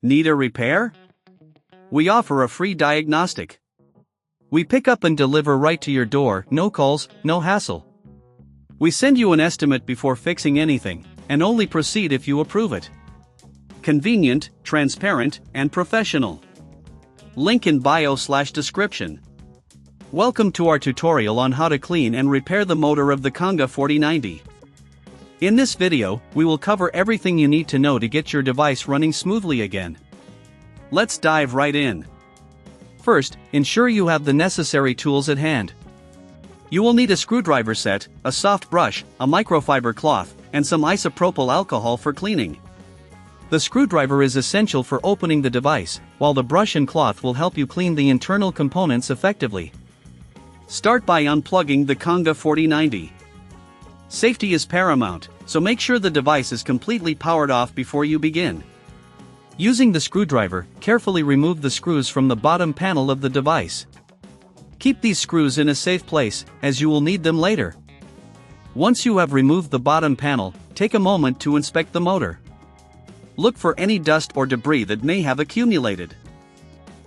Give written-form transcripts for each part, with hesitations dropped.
Need a repair? We offer a free diagnostic. We pick up and deliver right to your door, no calls, no hassle. We send you an estimate before fixing anything, and only proceed if you approve it. Convenient, transparent, and professional. Link in bio/description. Welcome to our tutorial on how to clean and repair the motor of the Conga 4090. In this video, we will cover everything you need to know to get your device running smoothly again. Let's dive right in. First, ensure you have the necessary tools at hand. You will need a screwdriver set, a soft brush, a microfiber cloth, and some isopropyl alcohol for cleaning. The screwdriver is essential for opening the device, while the brush and cloth will help you clean the internal components effectively. Start by unplugging the Conga 4090. Safety is paramount, so make sure the device is completely powered off before you begin. Using the screwdriver, carefully remove the screws from the bottom panel of the device. Keep these screws in a safe place, as you will need them later. Once you have removed the bottom panel, take a moment to inspect the motor. Look for any dust or debris that may have accumulated.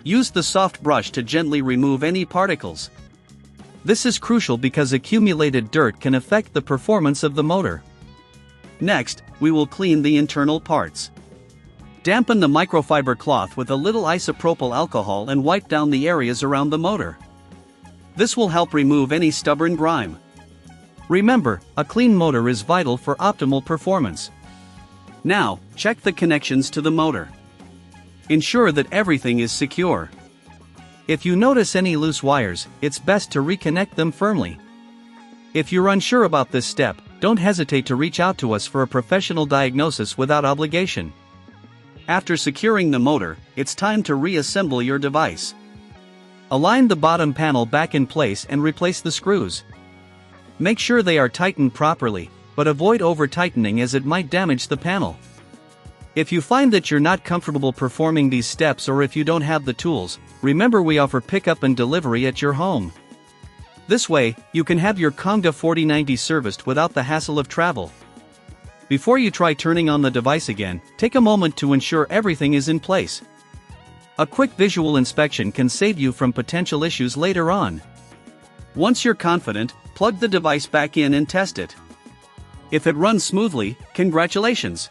Use the soft brush to gently remove any particles. This is crucial because accumulated dirt can affect the performance of the motor. Next, we will clean the internal parts. Dampen the microfiber cloth with a little isopropyl alcohol and wipe down the areas around the motor. This will help remove any stubborn grime. Remember, a clean motor is vital for optimal performance. Now, check the connections to the motor. Ensure that everything is secure. If you notice any loose wires, it's best to reconnect them firmly. If you're unsure about this step, don't hesitate to reach out to us for a professional diagnosis without obligation. After securing the motor, it's time to reassemble your device. Align the bottom panel back in place and replace the screws. Make sure they are tightened properly, but avoid over-tightening as it might damage the panel. If you find that you're not comfortable performing these steps or if you don't have the tools, remember we offer pickup and delivery at your home. This way, you can have your Conga 4090 serviced without the hassle of travel. Before you try turning on the device again, take a moment to ensure everything is in place. A quick visual inspection can save you from potential issues later on. Once you're confident, plug the device back in and test it. If it runs smoothly, congratulations!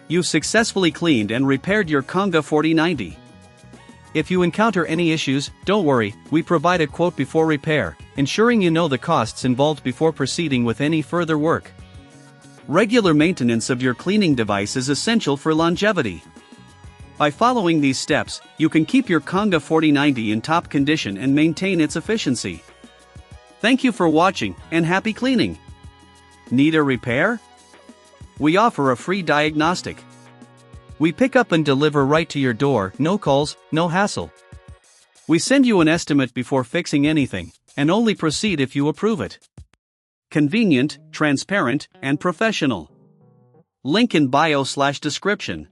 You've successfully cleaned and repaired your Conga 4090. If you encounter any issues, don't worry, we provide a quote before repair, ensuring you know the costs involved before proceeding with any further work. Regular maintenance of your cleaning device is essential for longevity. By following these steps, you can keep your Conga 4090 in top condition and maintain its efficiency. Thank you for watching, and happy cleaning! Need a repair? We offer a free diagnostic. We pick up and deliver right to your door, no calls, no hassle. We send you an estimate before fixing anything, and only proceed if you approve it. Convenient, transparent, and professional. Link in bio/description.